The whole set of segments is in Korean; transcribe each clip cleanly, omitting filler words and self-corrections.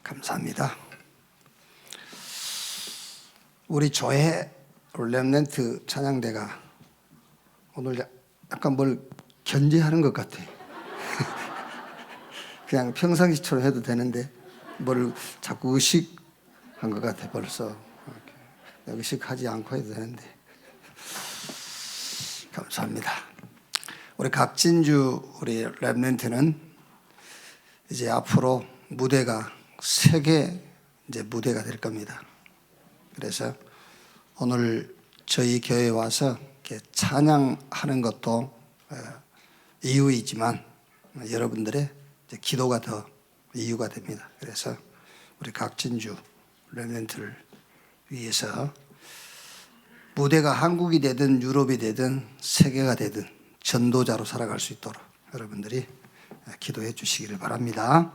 감사합니다. 우리 교회 렘넌트 찬양대가 오늘 약간 뭘 견제하는 것 같아. 그냥 평상시처럼 해도 되는데 뭘 자꾸 의식한 것 같아. 벌써 의식하지 않고 해도 되는데. 감사합니다. 우리 각진주 우리 렘넌트는 이제 앞으로 무대가 세계 이제 무대가 될 겁니다. 그래서 오늘 저희 교회에 와서 이렇게 찬양하는 것도 이유이지만 여러분들의 이제 기도가 더 이유가 됩니다. 그래서 우리 각진주 렘넌트를 위해서 무대가 한국이 되든 유럽이 되든 세계가 되든 전도자로 살아갈 수 있도록 여러분들이 기도해 주시기를 바랍니다.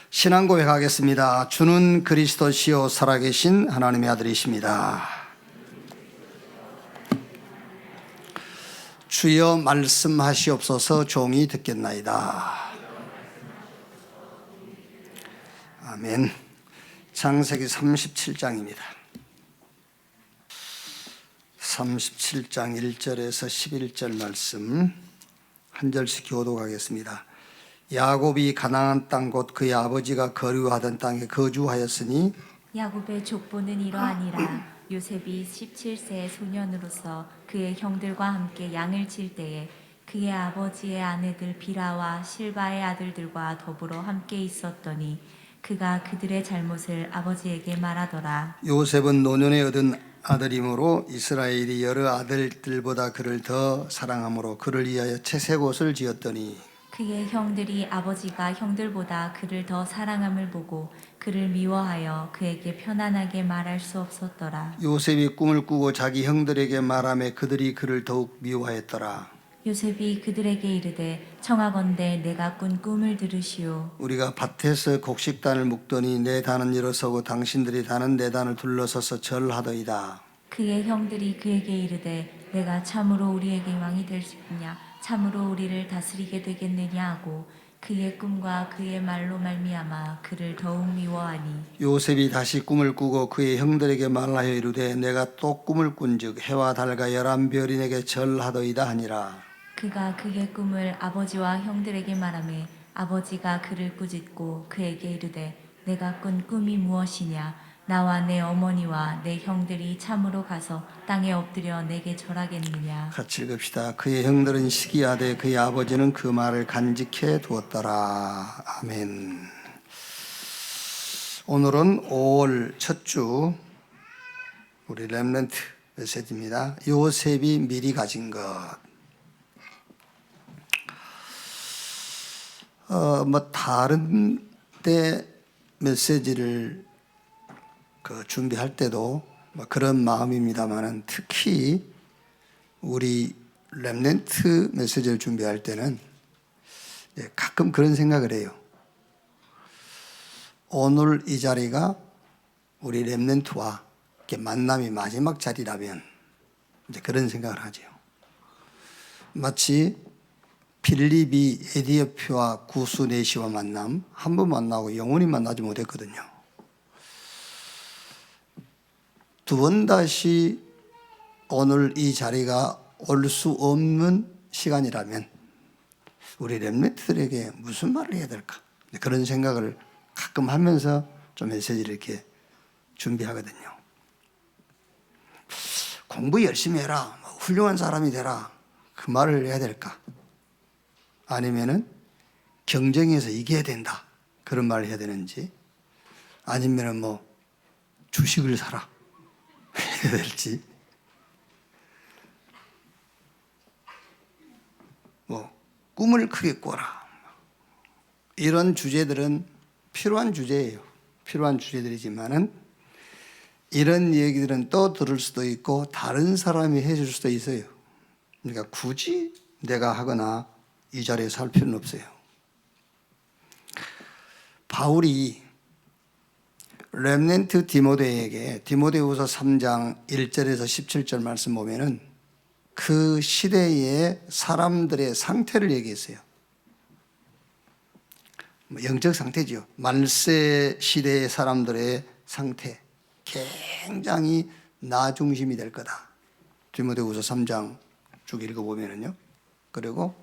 신앙 고백하겠습니다. 주는 그리스도시요 살아계신 하나님의 아들이십니다. 주여 말씀하시옵소서. 종이 듣겠나이다. 아멘. 창세기 37장입니다. 37장 1절에서 11절 말씀 한 절씩 교독하겠습니다. 야곱이 가나안 땅 곧 그의 아버지가 거류하던 땅에 거주하였으니 야곱의 족보는 이러하니라. 요셉이 17세의 소년으로서 그의 형들과 함께 양을 칠 때에 그의 아버지의 아내들 비라와 실바의 아들들과 더불어 함께 있었더니 그가 그들의 잘못을 아버지에게 말하더라. 요셉은 노년에 얻은 아들이므로 이스라엘이 여러 아들들보다 그를 더 사랑하므로 그를 위하여 채색옷을 지었더니 그의 형들이 아버지가 형들보다 그를 더 사랑함을 보고 그를 미워하여 그에게 편안하게 말할 수 없었더라. 요셉이 꿈을 꾸고 자기 형들에게 말하며 그들이 그를 더욱 미워하였더라. 요셉이 그들에게 이르되 청하건대 내가 꾼 꿈을 들으시오. 우리가 밭에서 곡식단을 묶더니 내 단은 일어서고 당신들이 다는 내 단을 둘러서서 절하더이다. 그의 형들이 그에게 이르되 내가 참으로 우리에게 왕이 될 수 있냐, 참으로 우리를 다스리게 되겠느냐 하고 그의 꿈과 그의 말로 말미암아 그를 더욱 미워하니 요셉이 다시 꿈을 꾸고 그의 형들에게 말하여 이르되 내가 또 꿈을 꾼즉 해와 달과 11별이 내게 절하더이다 하니라. 그가 그의 꿈을 아버지와 형들에게 말하매 아버지가 그를 꾸짖고 그에게 이르되 내가 꾼 꿈이 무엇이냐, 나와 내 어머니와 내 형들이 참으로 가서 땅에 엎드려 내게 절하겠느냐. 같이 읽읍시다. 그의 형들은 시기하되 그의 아버지는 그 말을 간직해 두었더라. 아멘. 오늘은 5월 첫 주 우리 렘넌트 메시지입니다. 요셉이 미리 가진 것. 다른 때 메시지를 준비할 때도 그런 마음입니다만은 특히 우리 렘넌트 메시지를 준비할 때는 가끔 그런 생각을 해요. 오늘 이 자리가 우리 렘넌트와 만남이 마지막 자리라면 이제 그런 생각을 하죠. 마치 빌립이 에디오피아 구스 네시와 만남, 한 번 만나고 영원히 만나지 못했거든요. 두 번 다시 오늘 이 자리가 올 수 없는 시간이라면 우리 렘넌트들에게 무슨 말을 해야 될까? 그런 생각을 가끔 하면서 좀 메시지를 이렇게 준비하거든요. 공부 열심히 해라, 훌륭한 사람이 되라, 그 말을 해야 될까? 아니면은 경쟁에서 이겨야 된다, 그런 말을 해야 되는지, 아니면은 주식을 사라 해야 될지, 꿈을 크게 꿔라, 이런 주제들은 필요한 주제예요. 필요한 주제들이지만은 이런 얘기들은 또 들을 수도 있고 다른 사람이 해줄 수도 있어요. 그러니까 굳이 내가 하거나 이 자리에서 할 필요는 없어요. 바울이 렘넌트 디모데에게 디모데후서 3장 1절에서 17절 말씀 보면은 그 시대의 사람들의 상태를 얘기했어요. 영적 상태지요. 말세 시대의 사람들의 상태 굉장히 나 중심이 될 거다. 디모데후서 3장 쭉 읽어보면은요. 그리고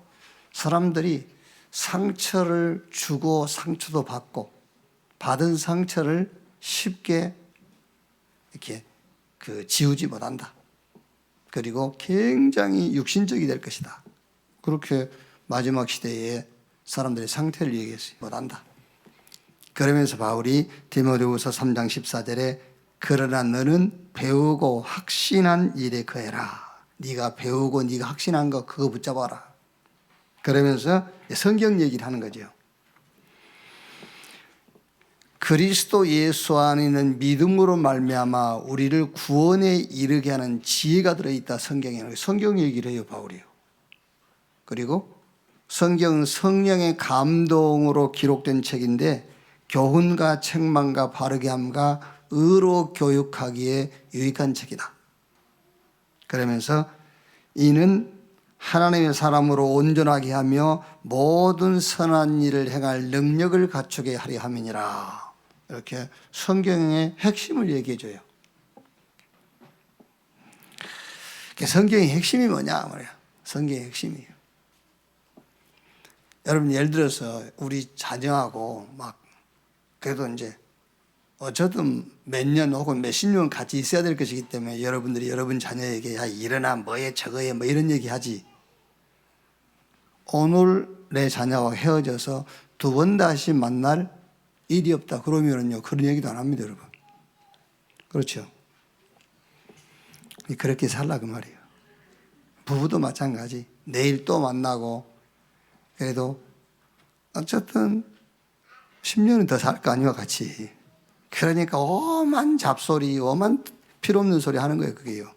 사람들이 상처를 주고 상처도 받고 받은 상처를 쉽게 이렇게 지우지 못한다. 그리고 굉장히 육신적이 될 것이다. 그렇게 마지막 시대에 사람들의 상태를 얘기했어요. 못한다. 그러면서 바울이 디모데후서 3장 14절에 그러나 너는 배우고 확신한 일에 거해라. 네가 배우고 네가 확신한 거 그거 붙잡아라. 그러면서 성경 얘기를 하는 거죠. 그리스도 예수 안에 있는 믿음으로 말미암아 우리를 구원에 이르게 하는 지혜가 들어있다. 성경에는 성경 얘기를 해요, 바울이요. 그리고 성경은 성령의 감동으로 기록된 책인데 교훈과 책망과 바르게 함과 의로 교육하기에 유익한 책이다. 그러면서 이는 하나님의 사람으로 온전하게 하며 모든 선한 일을 행할 능력을 갖추게 하려 함이니라. 이렇게 성경의 핵심을 얘기해 줘요. 성경의 핵심이 뭐냐 말이야. 성경의 핵심이에요. 여러분 예를 들어서 우리 자녀하고 막 그래도 이제 어쨌든 몇 년 혹은 몇십 년 같이 있어야 될 것이기 때문에 여러분들이 여러분 자녀에게 야 일어나 뭐해 저거해 뭐 이런 얘기 하지. 오늘 내 자녀와 헤어져서 두 번 다시 만날 일이 없다 그러면은요 그런 얘기도 안 합니다, 여러분. 그렇죠? 그렇게 살라 그 말이에요. 부부도 마찬가지. 내일 또 만나고 그래도 어쨌든 10년은 더 살 거 아니와 같이. 그러니까 오만 잡소리, 오만 필요 없는 소리 하는 거예요, 그게요.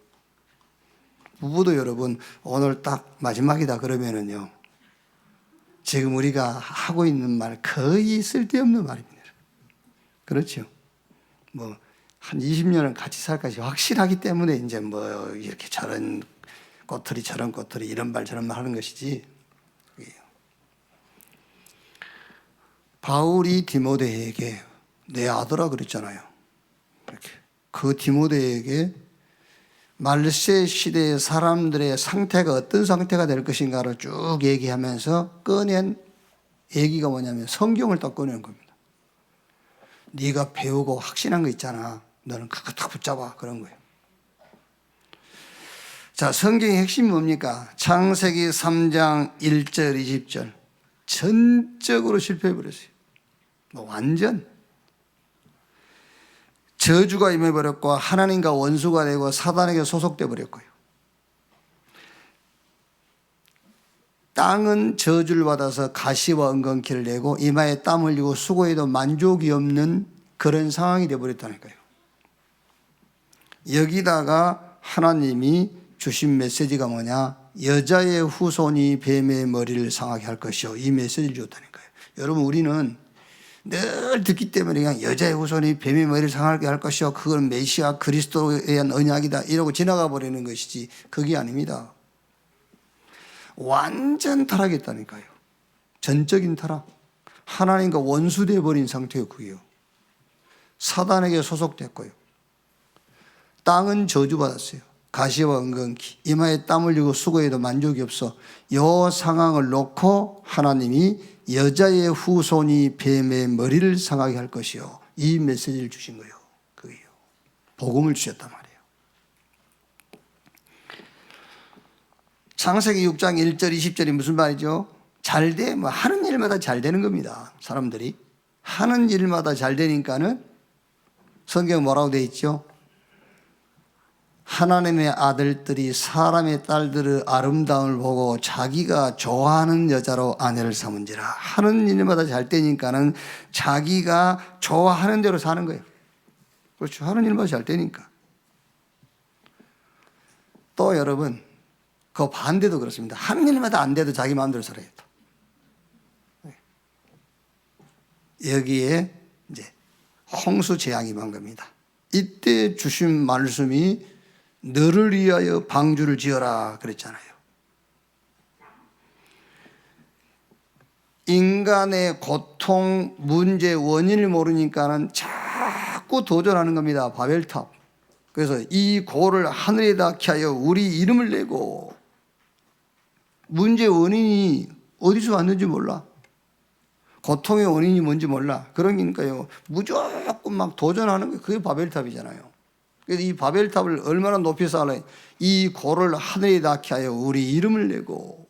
부부도 여러분 오늘 딱 마지막이다 그러면은요 지금 우리가 하고 있는 말 거의 쓸데없는 말입니다. 그렇죠? 뭐 한 20년은 같이 살 것이 확실하기 때문에 이제 뭐 이렇게 저런 꼬투리 저런 꼬투리 이런 말 저런 말 하는 것이지. 바울이 디모데에게 내 아들아 그랬잖아요. 이렇게 그 디모데에게 말세 시대의 사람들의 상태가 어떤 상태가 될 것인가를 쭉 얘기하면서 꺼낸 얘기가 뭐냐면 성경을 딱 꺼내는 겁니다. 네가 배우고 확신한 거 있잖아. 너는 그거 딱 붙잡아. 그런 거예요. 자, 성경의 핵심이 뭡니까? 창세기 3장 1절 20절 전적으로 실패해버렸어요. 뭐 완전 저주가 임해버렸고 하나님과 원수가 되고 사단에게 소속돼 버렸고요. 땅은 저주를 받아서 가시와 은건키를 내고 이마에 땀 흘리고 수고해도 만족이 없는 그런 상황이 되어버렸다니까요. 여기다가 하나님이 주신 메시지가 뭐냐? 여자의 후손이 뱀의 머리를 상하게 할 것이요. 이 메시지를 줬다니까요. 여러분 우리는 늘 듣기 때문에 그냥 여자의 후손이 뱀의 머리를 상하게 할 것이요. 그건 메시아 그리스도에 대한 언약이다. 이러고 지나가 버리는 것이지 그게 아닙니다. 완전 타락했다니까요. 전적인 타락. 하나님과 원수되어 버린 상태예요. 그게요. 사단에게 소속됐고요. 땅은 저주받았어요. 가시와 은건키, 이마에 땀 흘리고 수고해도 만족이 없어. 이 상황을 놓고 하나님이 여자의 후손이 뱀의 머리를 상하게 할 것이요. 이 메시지를 주신 거예요. 그게요. 복음을 주셨단 말이에요. 창세기 6장 1절 20절이 무슨 말이죠? 잘 돼. 뭐 하는 일마다 잘 되는 겁니다. 사람들이. 하는 일마다 잘 되니까는 성경 뭐라고 돼 있죠? 하나님의 아들들이 사람의 딸들의 아름다움을 보고 자기가 좋아하는 여자로 아내를 삼은지라. 하는 일마다 잘 되니까는 자기가 좋아하는 대로 사는 거예요. 그렇죠. 하는 일마다 잘 되니까. 또 여러분 그 반대도 그렇습니다. 하는 일마다 안 돼도 자기 마음대로 살아요. 여기에 이제 홍수 재앙이 임한 겁니다. 이때 주신 말씀이 너를 위하여 방주를 지어라 그랬잖아요. 인간의 고통, 문제, 원인을 모르니까는 자꾸 도전하는 겁니다. 바벨탑. 그래서 이 고를 하늘에 닿게 하여 우리 이름을 내고, 문제 원인이 어디서 왔는지 몰라. 고통의 원인이 뭔지 몰라. 그러니까요, 무조건 막 도전하는 거예요. 그게 바벨탑이잖아요. 그래서 이 바벨탑을 얼마나 높이 쌓으려, 이 고를 하늘에 닿게 하여 우리 이름을 내고,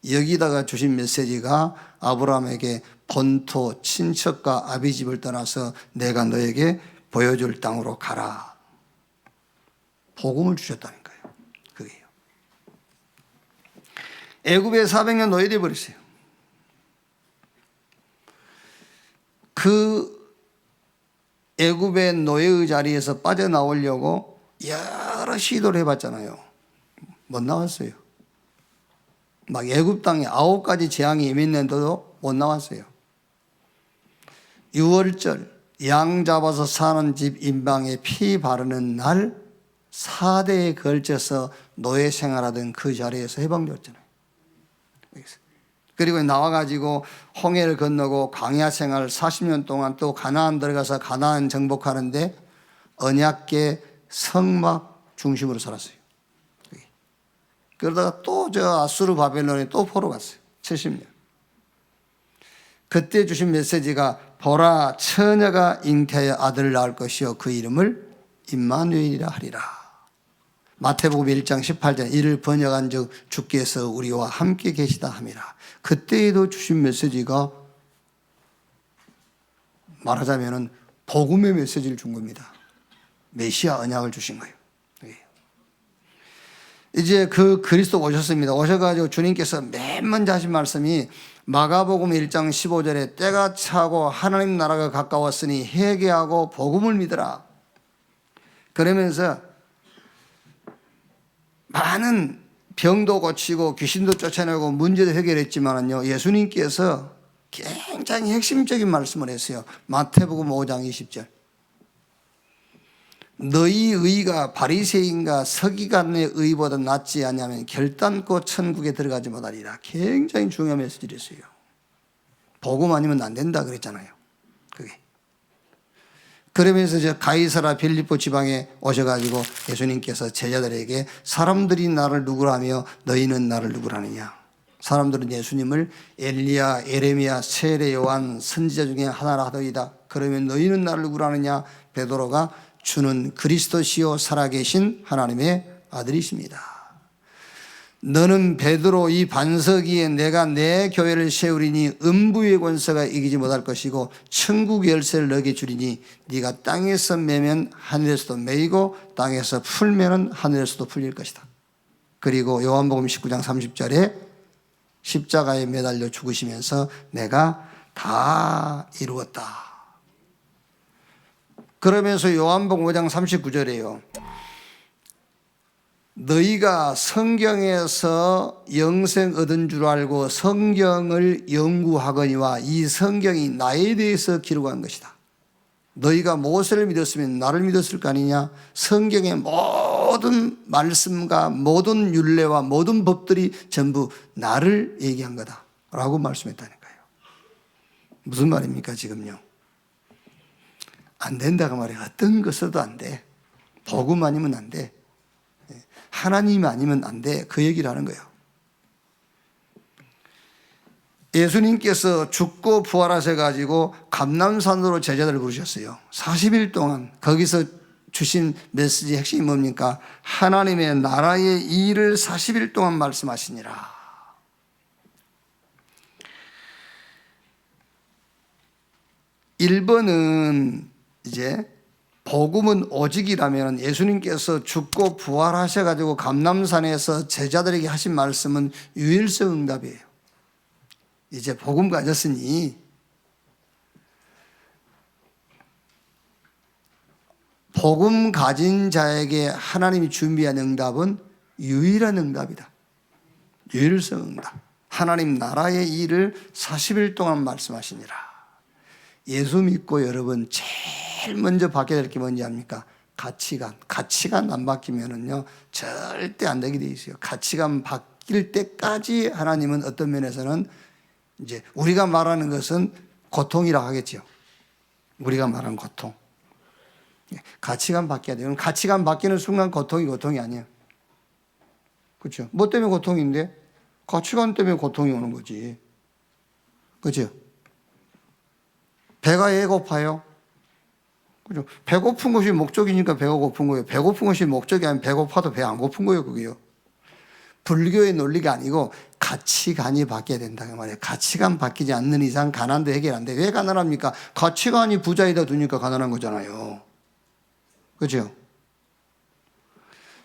여기다가 주신 메시지가 아브라함에게 본토, 친척과 아비집을 떠나서 내가 너에게 보여줄 땅으로 가라. 복음을 주셨다니까요. 그게요. 애굽에 400년 노예돼 버렸어요. 그 애굽의 노예의 자리에서 빠져나오려고 여러 시도를 해봤잖아요. 못 나왔어요. 막 애굽 땅에 9가지 재앙이 임했는데도 못 나왔어요. 6월절 양 잡아서 사는 집 인방에 피 바르는 날 4대에 걸쳐서 노예 생활하던 그 자리에서 해방되었잖아요. 그리고 나와가지고 홍해를 건너고 광야 생활 40년 동안 또 가나안 들어가서 가나안 정복하는데 언약궤 성막 중심으로 살았어요. 그러다가 또 저 아수르 바벨론에 또 포로 갔어요. 70년. 그때 주신 메시지가 보라 처녀가 잉태하여 아들을 낳을 것이요 그 이름을 임마누엘이라 하리라. 마태복음 1장 18절 이를 번역한 즉 주께서 우리와 함께 계시다 함이라. 그때에도 주신 메시지가 말하자면 복음의 메시지를 준 겁니다. 메시아 언약을 주신 거예요. 이제 그 그리스도 오셨습니다. 오셔가지고 주님께서 맨 먼저 하신 말씀이 마가복음 1장 15절에 때가 차고 하나님 나라가 가까웠으니 회개하고 복음을 믿으라. 그러면서 많은 병도 고치고 귀신도 쫓아내고 문제도 해결했지만요, 예수님께서 굉장히 핵심적인 말씀을 했어요. 마태복음 5장 20절. 너희 의가 바리새인과 서기관의 의보다 낫지 않냐면 결단코 천국에 들어가지 못하리라. 굉장히 중요한 메시지를 했어요. 복음 아니면 안 된다 그랬잖아요. 그게. 그러면서 저 가이사라 빌립보 지방에 오셔가지고 예수님께서 제자들에게 사람들이 나를 누구라며 너희는 나를 누구라느냐. 사람들은 예수님을 엘리야, 에레미야, 세례 요한 선지자 중에 하나라 하더이다. 그러면 너희는 나를 누구라느냐. 베드로가 주는 그리스도시요 살아계신 하나님의 아들이십니다. 너는 베드로 이 반석 위에 내가 내 교회를 세우리니 음부의 권세가 이기지 못할 것이고 천국 열쇠를 너에게 주리니 네가 땅에서 매면 하늘에서도 매이고 땅에서 풀면은 하늘에서도 풀릴 것이다. 그리고 요한복음 19장 30절에 십자가에 매달려 죽으시면서 내가 다 이루었다. 그러면서 요한복음 5장 39절에요. 너희가 성경에서 영생 얻은 줄 알고 성경을 연구하거니와 이 성경이 나에 대해서 기록한 것이다. 너희가 모세를 믿었으면 나를 믿었을 거 아니냐. 성경의 모든 말씀과 모든 율례와 모든 법들이 전부 나를 얘기한 거다 라고 말씀했다니까요. 무슨 말입니까 지금요? 안 된다고 말해요. 어떤 것 써도 안 돼. 복음 아니면 안 돼. 하나님 아니면 안 돼. 그 얘기를 하는 거예요. 예수님께서 죽고 부활하셔가지고 감람산으로 제자들을 부르셨어요. 40일 동안 거기서 주신 메시지 핵심이 뭡니까? 하나님의 나라의 일을 40일 동안 말씀하시니라. (1번은) 이제 복음은 오직이라면 예수님께서 죽고 부활하셔가지고 감람산에서 제자들에게 하신 말씀은 유일성 응답이에요. 이제 복음 가졌으니 복음 가진 자에게 하나님이 준비한 응답은 유일한 응답이다. 유일성 응답. 하나님 나라의 일을 40일 동안 말씀하시니라. 예수 믿고 여러분 제일 먼저 바뀌어야 될 게 뭔지 압니까? 가치관. 가치관 안 바뀌면은요 절대 안 되게 돼 있어요. 가치관 바뀔 때까지 하나님은 어떤 면에서는 이제 우리가 말하는 것은 고통이라 하겠죠. 우리가 말하는 고통. 가치관 바뀌어야 돼요. 가치관 바뀌는 순간 고통이 아니에요. 그렇죠? 뭐 때문에 고통인데? 가치관 때문에 고통이 오는 거지. 그렇죠? 배가 왜 고파요? 그죠? 배고픈 것이 목적이니까 배가 고픈 거예요. 배고픈 것이 목적이 아니면 배고파도 배 안 고픈 거예요, 그게요. 불교의 논리가 아니고 가치관이 바뀌어야 된다 그 말이에요. 가치관 바뀌지 않는 이상 가난도 해결 안 돼. 왜 가난합니까? 가치관이 부자에다 두니까 가난한 거잖아요. 그렇죠?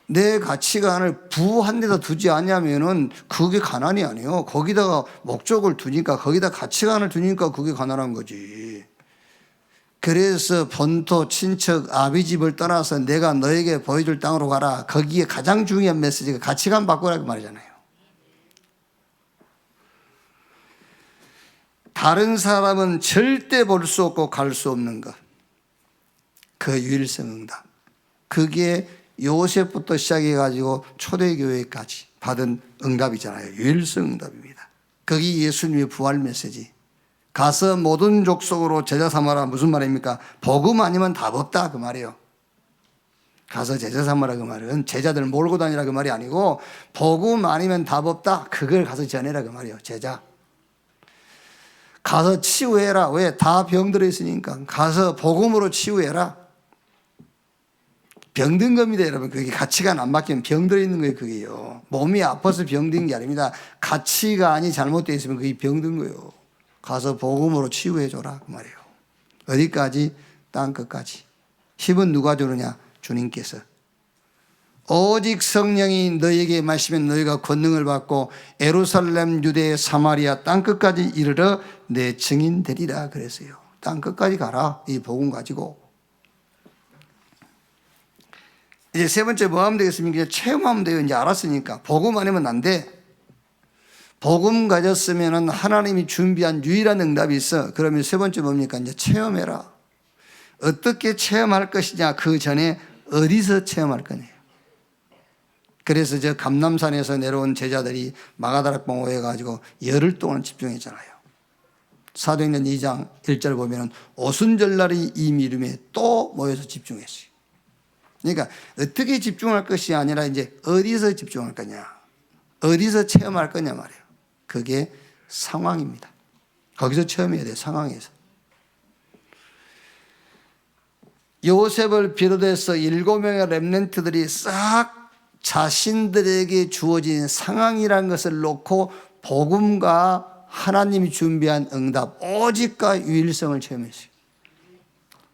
내 가치관을 부한 데다 두지 않냐면은 그게 가난이 아니에요. 거기다가 목적을 두니까, 거기다 가치관을 두니까 그게 가난한 거지. 그래서 본토, 친척, 아비집을 떠나서 내가 너에게 보여줄 땅으로 가라. 거기에 가장 중요한 메시지가 가치관 바꾸라고 말이잖아요. 다른 사람은 절대 볼 수 없고 갈 수 없는 것. 그 유일성 응답. 그게 요셉부터 시작해가지고 초대교회까지 받은 응답이잖아요. 유일성 응답입니다. 거기 예수님의 부활 메시지. 가서 모든 족속으로 제자 삼아라. 무슨 말입니까? 복음 아니면 답 없다 그 말이에요. 가서 제자 삼아라 그 말은 제자들 몰고 다니라 그 말이 아니고 복음 아니면 답 없다. 그걸 가서 전해라 그 말이에요. 제자. 가서 치유해라. 왜? 다 병들어 있으니까. 가서 복음으로 치유해라. 병든 겁니다, 여러분. 그게 가치관 안 바뀌면 병들어 있는 거예요, 그게요. 몸이 아파서 병든 게 아닙니다. 가치관이 잘못되어 있으면 그게 병든 거예요. 가서 복음으로 치유해줘라 그 말이에요. 어디까지? 땅끝까지. 힘은 누가 주느냐? 주님께서. 오직 성령이 너에게 마시면 너희가 권능을 받고 예루살렘, 유대, 사마리아 땅끝까지 이르러 내 증인 되리라 그랬어요. 땅끝까지 가라 이 복음 가지고. 이제 세 번째 뭐 하면 되겠습니까? 이제 체험하면 돼요. 이제 알았으니까. 복음 아니면 안 돼. 복음 가졌으면 하나님이 준비한 유일한 응답이 있어. 그러면 세 번째 뭡니까? 이제 체험해라. 어떻게 체험할 것이냐? 그 전에 어디서 체험할 거냐. 그래서 저 감남산에서 내려온 제자들이 마가다락방 오해 가지고 열흘 동안 집중했잖아요. 사도행전 2장 1절 보면 오순절날이 이 미름에 또 모여서 집중했어요. 그러니까 어떻게 집중할 것이 아니라 이제 어디서 집중할 거냐. 어디서 체험할 거냐 말이에요. 그게 상황입니다. 거기서 체험해야 돼요. 상황에서. 요셉을 비롯해서 7명의 렘넌트들이 싹 자신들에게 주어진 상황이라는 것을 놓고 복음과 하나님이 준비한 응답, 오직과 유일성을 체험했어요.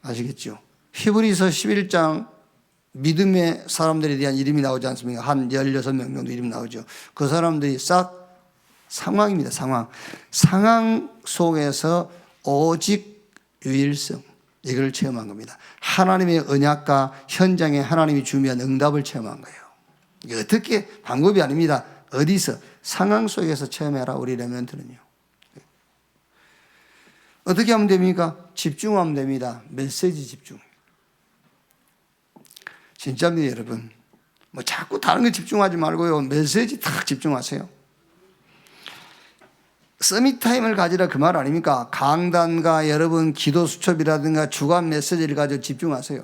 아시겠죠? 히브리서 11장 믿음의 사람들에 대한 이름이 나오지 않습니까? 한 16명 정도 이름 나오죠. 그 사람들이 싹 상황입니다. 상황 속에서 오직 유일성, 이걸 체험한 겁니다. 하나님의 언약과 현장에 하나님이 준비한 응답을 체험한 거예요. 이게 어떻게 방법이 아닙니다. 어디서? 상황 속에서 체험해라 우리 렘넌트는요. 어떻게 하면 됩니까? 집중하면 됩니다. 메시지 집중. 진짜입니다, 여러분. 뭐 자꾸 다른 거 집중하지 말고요. 메시지 딱 집중하세요. 서밋 타임을 가지라 그 말 아닙니까? 강단과 여러분 기도 수첩이라든가 주간 메시지를 가지고 집중하세요.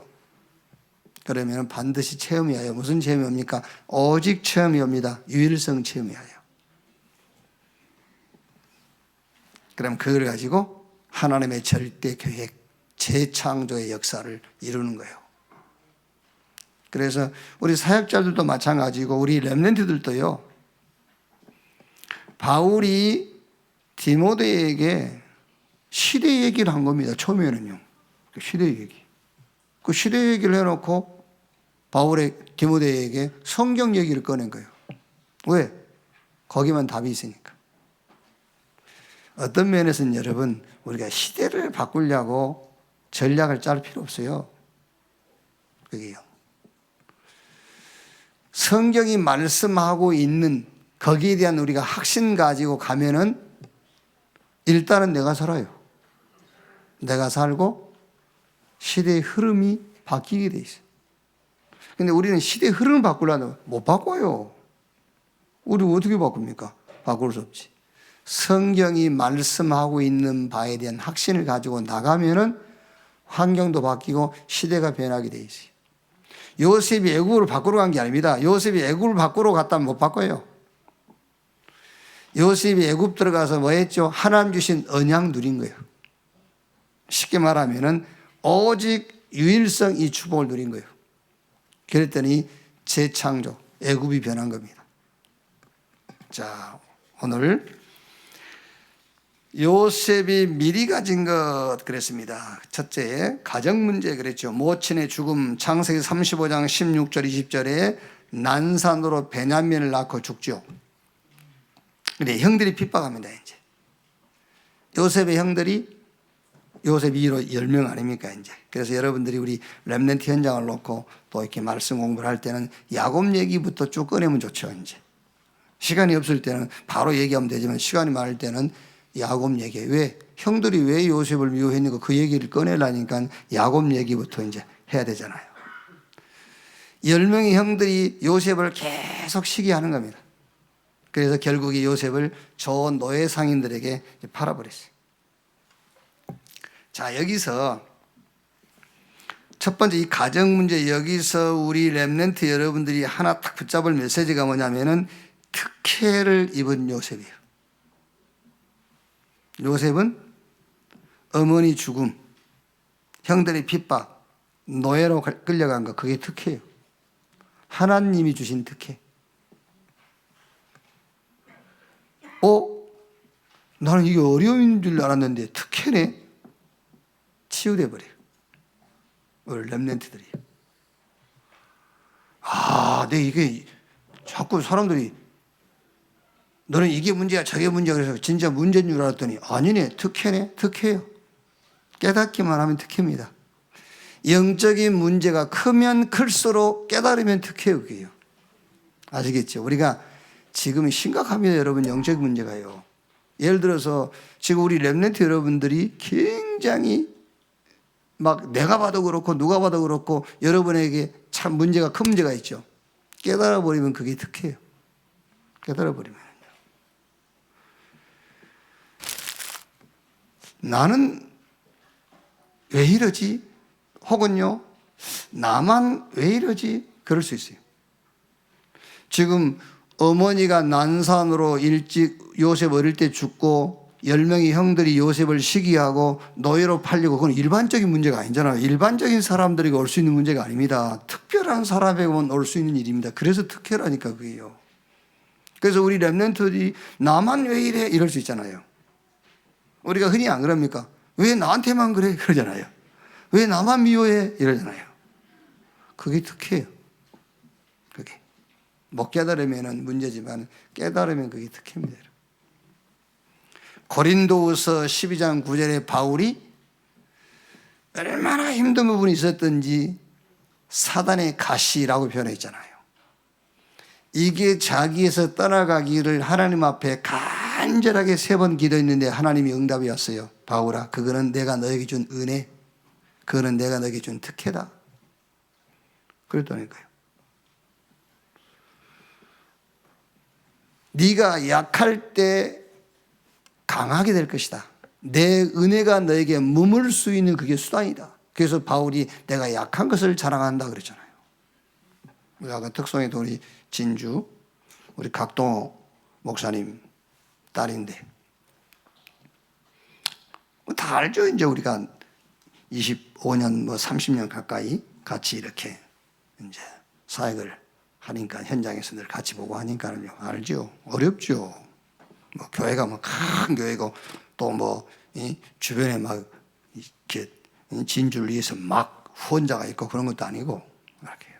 그러면 반드시 체험이 와요. 무슨 체험이 옵니까? 오직 체험이 옵니다. 유일성 체험이 와요. 그럼 그걸 가지고 하나님의 절대 계획, 재창조의 역사를 이루는 거예요. 그래서 우리 사역자들도 마찬가지고 우리 렘넌트들도요. 바울이 디모데에게 시대 얘기를 한 겁니다. 처음에는요. 시대 얘기. 그 시대 얘기를 해놓고 바울의 디모데에게 성경 얘기를 꺼낸 거예요. 왜? 거기만 답이 있으니까. 어떤 면에서는 여러분 우리가 시대를 바꾸려고 전략을 짤 필요 없어요. 그게요. 성경이 말씀하고 있는 거기에 대한 우리가 확신 가지고 가면은 일단은 내가 살아요. 내가 살고 시대의 흐름이 바뀌게 돼 있어요. 근데 우리는 시대의 흐름을 바꾸려면 못 바꿔요. 우리 어떻게 바꿉니까? 바꿀 수 없지. 성경이 말씀하고 있는 바에 대한 확신을 가지고 나가면은 환경도 바뀌고 시대가 변하게 돼 있어요. 요셉이 애굽을 바꾸러 간 게 아닙니다. 요셉이 애굽을 바꾸러 갔다면 못 바꿔요. 요셉이 애굽 들어가서 뭐 했죠? 하나님 주신 언약 누린 거예요. 쉽게 말하면은 오직 유일성 이 축복을 누린 거예요. 그랬더니 재창조, 애굽이 변한 겁니다. 자, 오늘 요셉이 미리 가진 것 그랬습니다. 첫째, 가정 문제 그랬죠. 모친의 죽음, 창세기 35장 16절 20절에 난산으로 베냐민을 낳고 죽죠. 근데 형들이 핍박합니다. 이제 요셉의 형들이 요셉 2로 10명 아닙니까 이제. 그래서 여러분들이 우리 렘넌트 현장을 놓고 또 이렇게 말씀 공부를 할 때는 야곱 얘기부터 쭉 꺼내면 좋죠. 이제 시간이 없을 때는 바로 얘기하면 되지만 시간이 많을 때는 야곱 얘기. 왜 형들이 왜 요셉을 미워했는가 그 얘기를 꺼내려니까 야곱 얘기부터 이제 해야 되잖아요. 10명의 형들이 요셉을 계속 시기하는 겁니다. 그래서 결국 이 요셉을 좋은 노예 상인들에게 팔아버렸어요. 자, 여기서 첫 번째 이 가정 문제, 여기서 우리 렘넌트 여러분들이 하나 딱 붙잡을 메시지가 뭐냐면은 특혜를 입은 요셉이에요. 요셉은 어머니 죽음, 형들의 핍박, 노예로 끌려간 거, 그게 특혜예요. 하나님이 주신 특혜. 나는 이게 어려운 줄 알았는데 특혜네. 치유돼 버려요. 우리 렘넌트들이. 내 이게 자꾸 사람들이 너는 이게 문제야 저게 문제야 그래서 진짜 문제인 줄 알았더니 아니네. 특혜네. 특혜예요. 깨닫기만 하면 특혜입니다. 영적인 문제가 크면 클수록 깨달으면 특혜예요. 그게요. 아시겠죠? 우리가 지금 심각합니다. 여러분 영적 문제가요. 예를 들어서 지금 우리 렘넌트 여러분들이 굉장히 막 내가 봐도 그렇고 누가 봐도 그렇고 여러분에게 참 문제가 큰 문제가 있죠. 깨달아 버리면 그게 특혜예요. 깨달아 버리면. 나는 왜 이러지? 혹은요, 나만 왜 이러지? 그럴 수 있어요. 지금 어머니가 난산으로 일찍 요셉 어릴 때 죽고 10명의 형들이 요셉을 시기하고 노예로 팔리고 그건 일반적인 문제가 아니잖아요. 일반적인 사람들에게 올 수 있는 문제가 아닙니다. 특별한 사람에게만 올 수 있는 일입니다. 그래서 특혜라니까 그게요. 그래서 우리 렘넌트들이 나만 왜 이래? 이럴 수 있잖아요. 우리가 흔히 안 그럽니까? 왜 나한테만 그래? 그러잖아요. 왜 나만 미워해? 이러잖아요. 그게 특혜예요. 그게. 못 깨달으면 문제지만 깨달으면 그게 특혜입니다. 고린도후서 12장 9절에 바울이 얼마나 힘든 부분이 있었던지 사단의 가시라고 표현했잖아요. 이게 자기에서 떠나가기를 하나님 앞에 간절하게 3번 기도했는데 하나님이 응답이 왔어요. 바울아, 그거는 내가 너에게 준 은혜, 그거는 내가 너에게 준 특혜다. 그랬다니까요. 네가 약할 때 강하게 될 것이다. 내 은혜가 너에게 머물 수 있는 그게 수단이다. 그래서 바울이 내가 약한 것을 자랑한다 그랬잖아요. 아까 특송에도 우리 진주, 우리 각동호 목사님 딸인데 다 알죠. 이제 우리가 25년, 30년 가까이 같이 이렇게 이제 사역을 하니까 현장에서 늘 같이 보고 하니까는요. 알죠. 어렵죠. 교회가 큰 교회고 또 주변에 막 이렇게 진주를 위해서 막 후원자가 있고 그런 것도 아니고 이렇게 해요.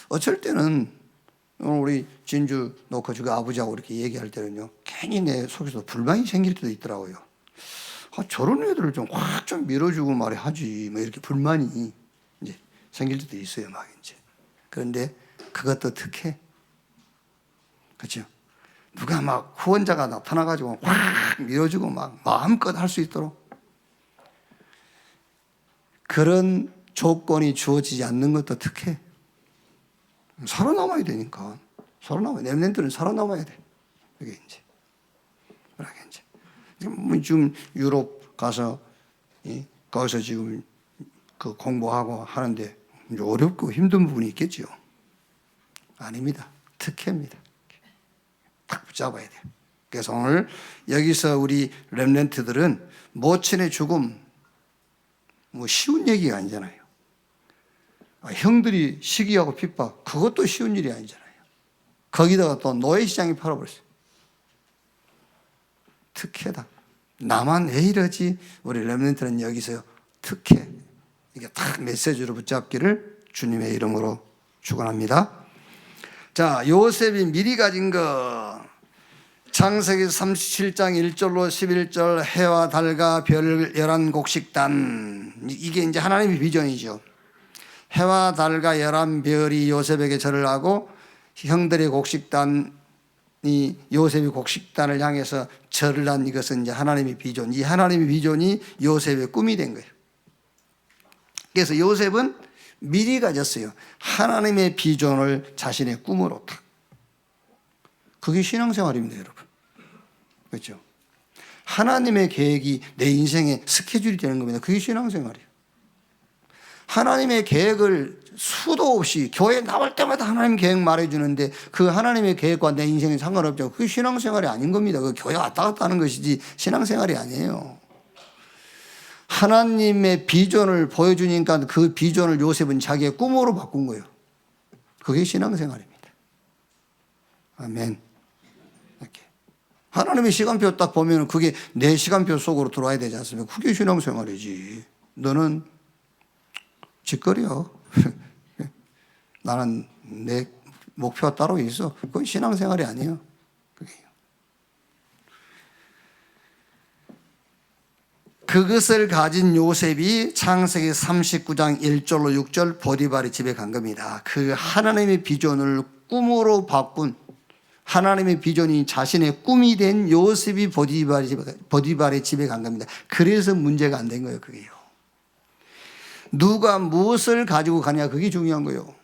어쩔 때는 우리 진주 놓고 주가 아버지하고 이렇게 얘기할 때는요. 괜히 내 속에서 불만이 생길 때도 있더라고요. 저런 애들을 좀 확 좀 밀어주고 말해야지. 이렇게 불만이 이제 생길 때도 있어요. 막 이제. 그런데 그것도 특혜. 그렇죠? 누가 막 후원자가 나타나가지고 확 밀어주고 막 마음껏 할 수 있도록 그런 조건이 주어지지 않는 것도 특혜. 살아남아야 되니까. 살아남아야 돼. 렘넌트는 살아남아야 돼. 그게 이제. 그러게 이제 지금 유럽 가서 거기서 지금 그 공부하고 하는데 어렵고 힘든 부분이 있겠죠. 아닙니다. 특혜입니다. 딱 붙잡아야 돼요. 그래서 오늘 여기서 우리 렘넌트들은 모친의 죽음 뭐 쉬운 얘기가 아니잖아요. 형들이 시기하고 핍박 그것도 쉬운 일이 아니잖아요. 거기다가 또 노예시장이 팔아버렸어요. 특혜다. 나만 왜 이러지? 우리 렘넌트는 여기서 특혜. 이게 딱 메시지로 붙잡기를 주님의 이름으로 축원합니다. 자, 요셉이 미리 가진 거 창세기 37장 1절로 11절 해와 달과 별 11곡식단 이게 이제 하나님의 비전이죠. 해와 달과 11별이 요셉에게 절을 하고 형들의 곡식단이 요셉이 곡식단을 향해서 절을 한 이것은 이제 하나님의 비전. 이 하나님의 비전이 요셉의 꿈이 된 거예요. 그래서 요셉은 미리 가졌어요. 하나님의 비전을 자신의 꿈으로 딱. 그게 신앙생활입니다, 여러분. 그렇죠? 하나님의 계획이 내 인생의 스케줄이 되는 겁니다. 그게 신앙생활이에요. 하나님의 계획을 수도 없이 교회 나올 때마다 하나님 계획 말해주는데 그 하나님의 계획과 내 인생에 상관없죠. 그게 신앙생활이 아닌 겁니다. 그 교회 왔다 갔다 하는 것이지 신앙생활이 아니에요. 하나님의 비전을 보여주니까 그 비전을 요셉은 자기의 꿈으로 바꾼 거예요. 그게 신앙생활입니다. 아멘. 이렇게. 하나님의 시간표 딱 보면 그게 내 시간표 속으로 들어와야 되지 않습니까? 그게 신앙생활이지. 너는 짓거리야. 나는 내 목표가 따로 있어. 그건 신앙생활이 아니에요. 그게요. 그것을 가진 요셉이 창세기 39장 1절로 6절 보디발의 집에 간 겁니다. 그 하나님의 비전을 꿈으로 바꾼 하나님의 비전이 자신의 꿈이 된 요셉이 보디발의 집에 간 겁니다. 그래서 문제가 안 된 거예요. 그게요. 누가 무엇을 가지고 가냐 그게 중요한 거예요.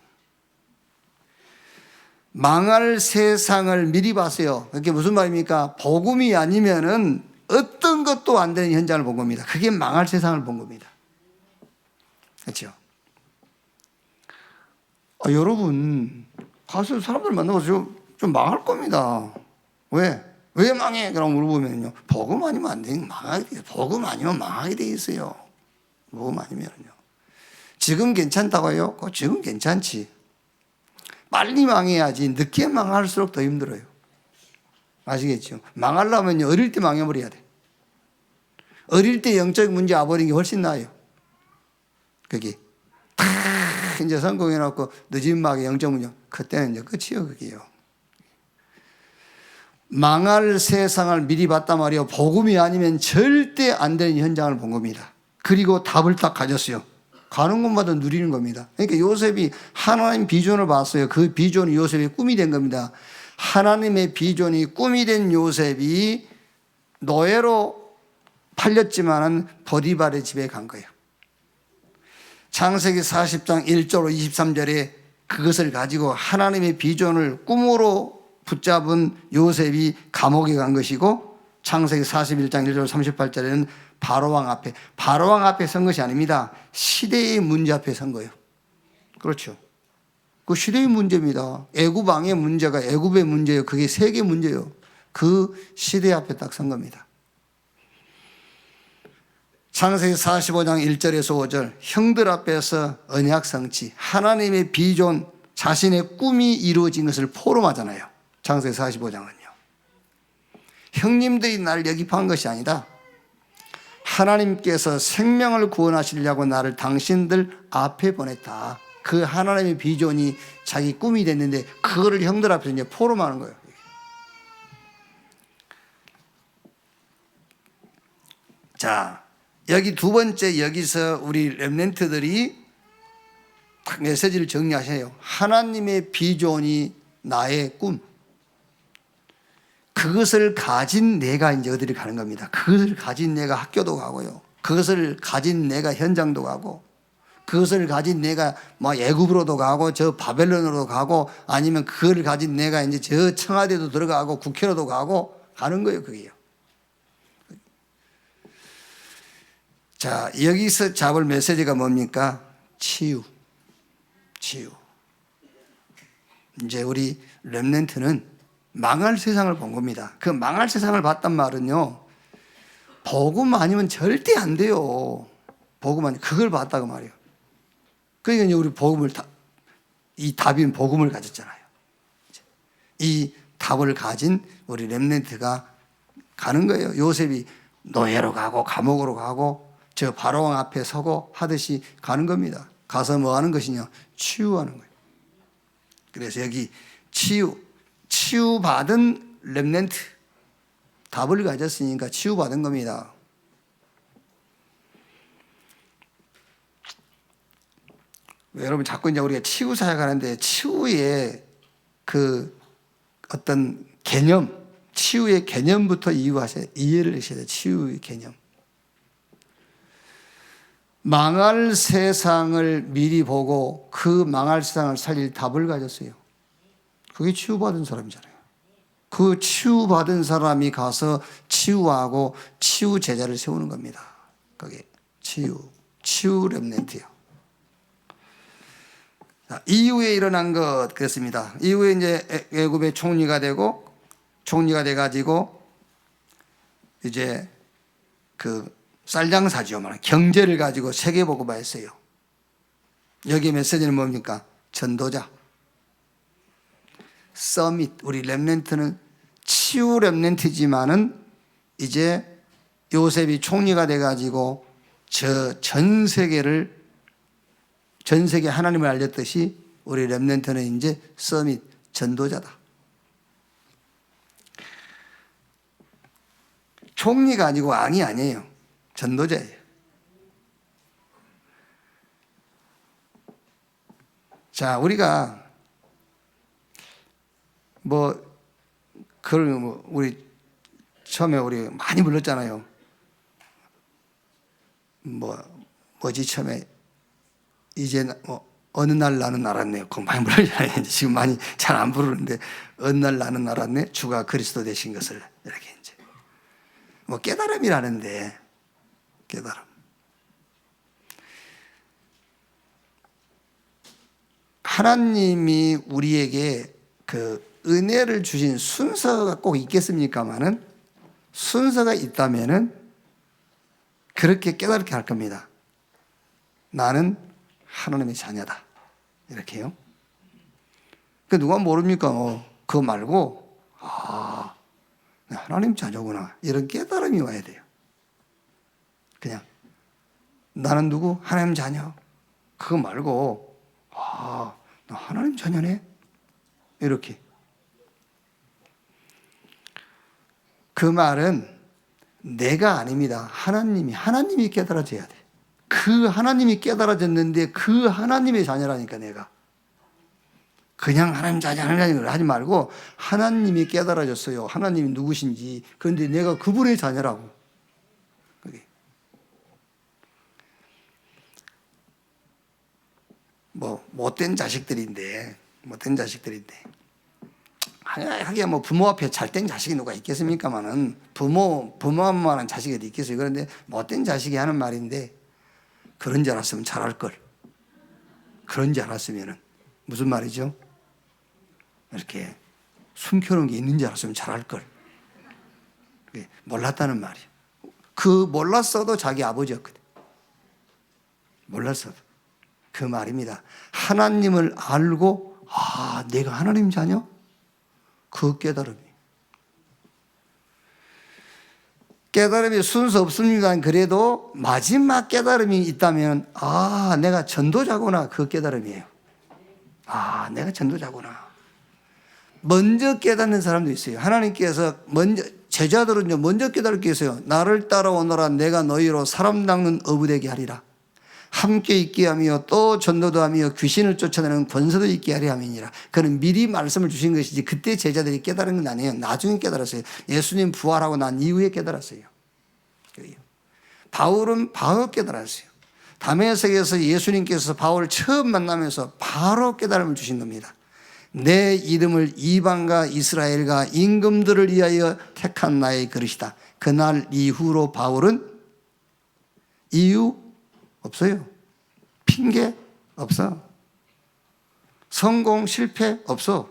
망할 세상을 미리 봤어요. 그게 무슨 말입니까? 복음이 아니면은 어떤 것도 안 되는 현장을 본 겁니다. 그게 망할 세상을 본 겁니다. 그렇죠? 여러분 가서 사람들 만나서 좀 망할 겁니다. 왜? 왜 망해? 그럼 물어보면요. 복음 아니면 안 돼. 망하게 돼. 복음 아니면 망하게 돼 있어요. 복음 아니면요. 지금 괜찮다고 해요? 지금 괜찮지. 빨리 망해야지. 늦게 망할수록 더 힘들어요. 아시겠죠? 망하려면 어릴 때 망해버려야 돼. 어릴 때 영적 문제 와버린 게 훨씬 나아요. 그게 탁 이제 성공해놓고 늦은 막에 영적 문제 그때는 이제 끝이에요. 그게요. 망할 세상을 미리 봤단 말이에요. 복음이 아니면 절대 안 되는 현장을 본 겁니다. 그리고 답을 딱 가졌어요. 가는 곳마다 누리는 겁니다. 그러니까 요셉이 하나님 비전을 봤어요. 그 비전이 요셉의 꿈이 된 겁니다. 하나님의 비전이 꿈이 된 요셉이 노예로 팔렸지만은 보디발의 집에 간 거예요. 창세기 40장 1절로 23절에 그것을 가지고 하나님의 비전을 꿈으로 붙잡은 요셉이 감옥에 간 것이고 창세기 41장 1절 38절에는 바로왕 앞에 선 것이 아닙니다. 시대의 문제 앞에 선 거예요. 그렇죠. 그 시대의 문제입니다. 애굽 왕의 문제가 애굽의 문제예요. 그게 세계 문제예요. 그 시대 앞에 딱 선 겁니다. 창세기 45장 1절에서 5절 형들 앞에서 언약 성취 하나님의 비전 자신의 꿈이 이루어진 것을 포럼하잖아요. 창세기 45장은요. 형님들이 날 영입한 것이 아니다. 하나님께서 생명을 구원하시려고 나를 당신들 앞에 보냈다. 그 하나님의 비전이 자기 꿈이 됐는데 그거를 형들 앞에서 이제 포럼하는 거예요. 자, 여기 두 번째 여기서 우리 렘넌트들이 딱 메시지를 정리하셔요. 하나님의 비전이 나의 꿈. 그것을 가진 내가 이제 어디를 가는 겁니다. 그것을 가진 내가 학교도 가고요. 그것을 가진 내가 현장도 가고, 그것을 가진 내가 뭐 애굽으로도 가고, 저 바벨론으로도 가고, 아니면 그걸 가진 내가 이제 저 청와대도 들어가고, 국회로도 가고, 가는 거예요, 그게요. 자, 여기서 잡을 메시지가 뭡니까? 치유. 이제 우리 렘넌트는 망할 세상을 본 겁니다. 그 망할 세상을 봤단 말은요, 복음 아니면 절대 안 돼요. 복음 아니, 그걸 봤다고 말이에요. 그러니까 이제 우리 복음을 이 답인 복음을 가졌잖아요. 이 답을 가진 우리 렘넌트가 가는 거예요. 요셉이 노예로 가고 감옥으로 가고 저 바로왕 앞에 서고 하듯이 가는 겁니다. 가서 뭐 하는 것이냐? 치유하는 거예요. 그래서 여기 치유받은 렘넌트, 답을 가졌으니까 치유받은 겁니다. 여러분 자꾸 이제 우리가 치유 사역하는데 치유의 그 어떤 개념, 치유의 개념부터 이해를 하셔야 돼요. 치유의 개념. 망할 세상을 미리 보고 그 망할 세상을 살릴 답을 가졌어요. 그게 치유받은 사람이잖아요. 그 치유받은 사람이 가서 치유하고 치유 제자를 세우는 겁니다. 그게 치유 렘넌트요. 이후에 일어난 것 그렇습니다. 이후에 이제 애굽의 총리가 돼가지고 이제 그 쌀장사죠. 경제를 가지고 세계복음화했어요. 여기 메시지는 뭡니까? 전도자. 서밋. 우리 렘넌트는 치유 렘넌트지만은 이제 요셉이 총리가 돼가지고 전 세계 하나님을 알렸듯이 우리 렘넌트는 이제 서밋 전도자다. 총리가 아니고 왕이 아니에요. 전도자예요. 자, 우리가 우리 처음에 우리 많이 불렀잖아요. 처음에 이제 어느 날 나는 알았네요. 그거 많이 불렀잖아요. 지금 많이 잘 안 부르는데 어느 날 나는 알았네. 주가 그리스도 되신 것을 이렇게 이제 깨달음이라는데 깨달음. 하나님이 우리에게 그 은혜를 주신 순서가 꼭 있겠습니까마는 순서가 있다면은 그렇게 깨닫게 할 겁니다. 나는 하나님의 자녀다. 이렇게요. 그 누가 모릅니까? 그거 말고 하나님 자녀구나. 이런 깨달음이 와야 돼요. 그냥 나는 누구? 하나님 자녀. 그거 말고 나 하나님 자녀네. 이렇게. 그 말은 내가 아닙니다. 하나님이 깨달아져야 돼. 그 하나님이 깨달아졌는데 그 하나님의 자녀라니까 내가. 그냥 하나님 자녀를 하지 말고 하나님이 깨달아졌어요. 하나님이 누구신지. 그런데 내가 그분의 자녀라고. 그게. 못된 자식들인데 하기야 부모 앞에 잘된 자식이 누가 있겠습니까마는 부모만한 자식이 어디 있겠어요. 그런데 못된 자식이 하는 말인데 그런 줄 알았으면 잘할 걸. 그런 줄 알았으면은 무슨 말이죠? 이렇게 숨겨놓은 게 있는 줄 알았으면 잘할 걸. 몰랐다는 말이에요. 그 몰랐어도 자기 아버지였거든. 몰랐어도 그 말입니다. 하나님을 알고 내가 하나님 자녀? 그 깨달음이 순서 없습니다. 그래도 마지막 깨달음이 있다면 내가 전도자구나. 그 깨달음이에요. 내가 전도자구나. 먼저 깨닫는 사람도 있어요. 하나님께서 제자들은 먼저 깨달을 게 있어요. 나를 따라오너라. 내가 너희로 사람 낚는 어부 되게 하리라. 함께 있게 하며 또 전도도 하며 귀신을 쫓아내는 권세도 있게 하려 함이니라. 그는 미리 말씀을 주신 것이지 그때 제자들이 깨달은 건 아니에요. 나중에 깨달았어요. 예수님 부활하고 난 이후에 깨달았어요. 바울은 바로 깨달았어요. 다메섹에서 예수님께서 바울을 처음 만나면서 바로 깨달음을 주신 겁니다. 내 이름을 이방과 이스라엘과 임금들을 위하여 택한 나의 그릇이다. 그날 이후로 바울은 이유 없어요. 핑계 없어. 성공 실패 없어.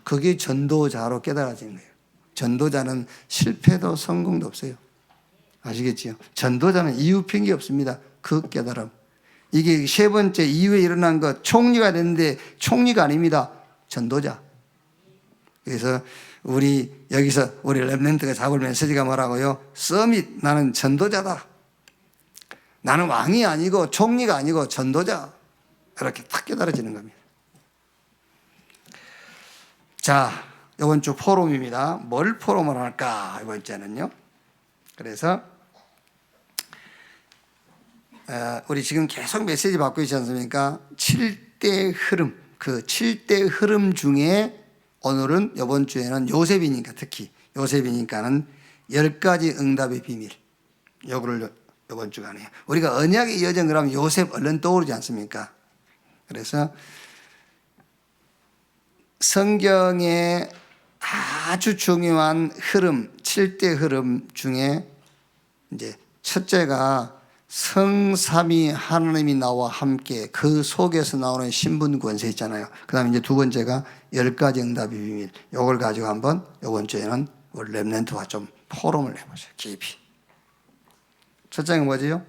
그게 전도자로 깨달아지는 거예요. 전도자는 실패도 성공도 없어요. 아시겠지요? 전도자는 이유 핑계 없습니다. 그 깨달음. 이게 세 번째 이후에 일어난 것, 총리가 됐는데 총리가 아닙니다. 전도자. 그래서 우리 여기서 우리 렘넌트가 잡을 메시지가 뭐라고요? 서밋, 나는 전도자다. 나는 왕이 아니고 총리가 아니고 전도자. 이렇게 탁 깨달아지는 겁니다. 자, 이번 주 포럼입니다. 뭘 포럼을 할까? 이번 주에는요. 그래서 우리 지금 계속 메시지 받고 있지 않습니까? 7대 흐름, 그 7대 흐름 중에 오늘은 이번 주에는 요셉이니까, 특히 요셉이니까는 10가지 응답의 비밀, 요거를 이번 주간에 우리가 언약의 여정 그러면 요셉 얼른 떠오르지 않습니까? 그래서 성경의 아주 중요한 흐름, 7대 흐름 중에 이제 첫째가 성삼위 하나님이 나와 함께, 그 속에서 나오는 신분 권세 있잖아요. 그 다음에 이제 두 번째가 10가지 응답의 비밀. 요걸 가지고 한번 이번 주에는 우리 렘넌트와 좀 포럼을 해보세요. 깊이. 첫째가 뭐지요?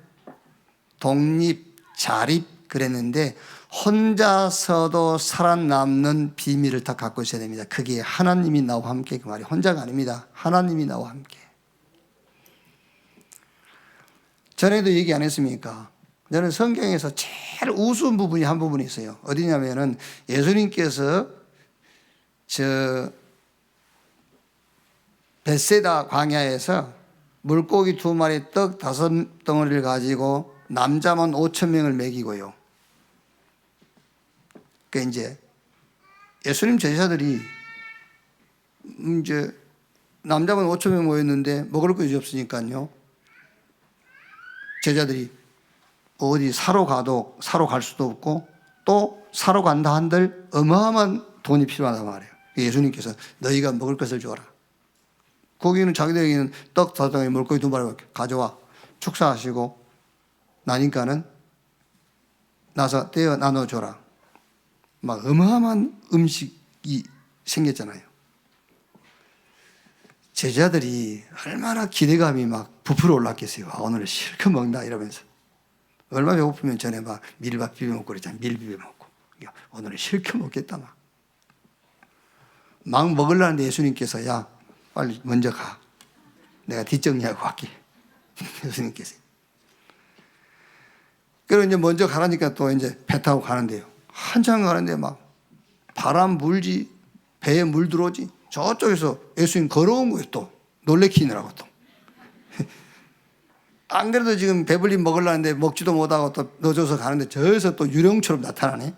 독립, 자립 그랬는데 혼자서도 살아남는 비밀을 다 갖고 있어야 됩니다. 그게 하나님이 나와 함께, 그 말이 혼자가 아닙니다. 하나님이 나와 함께. 전에도 얘기 안 했습니까? 저는 성경에서 제일 우스운 부분이 한 부분이 있어요. 어디냐면은 예수님께서 벳세다 광야에서 물고기 2마리 떡 5덩어리를 가지고 남자만 5,000명을 먹이고요. 그러니까 이제 예수님 제자들이 이제 남자만 5,000명 모였는데 먹을 것이 없으니까요. 제자들이 어디 사러 가도 사러 갈 수도 없고 또 사러 간다 한들 어마어마한 돈이 필요하단 말이에요. 예수님께서 너희가 먹을 것을 줘라. 거기는 자기들에게는 떡 5덩어리 물고기 2마리 가져와 축사하시고 나니까는 나서 떼어 나눠줘라. 막 어마어마한 음식이 생겼잖아요. 제자들이 얼마나 기대감이 막 부풀어 올랐겠어요. 아, 오늘 실컷 먹는다 이러면서. 얼마나 배고프면 전에 막 밀밥 비벼 먹고 그랬잖아요. 밀 비벼 먹고. 오늘은 실컷 먹겠다 막 먹으려는데 예수님께서 야 빨리 먼저 가. 내가 뒷정리하고 갈게. 예수님께서. 그리고 이제 먼저 가라니까 또 이제 배 타고 가는데요. 한참 가는데 막 바람 불지, 배에 물 들어오지. 저쪽에서 예수님 걸어온 거예요, 또. 놀래키느라고 또. 안 그래도 지금 배불리 먹으려는데 먹지도 못하고 또 넣어줘서 가는데 저기서 또 유령처럼 나타나네.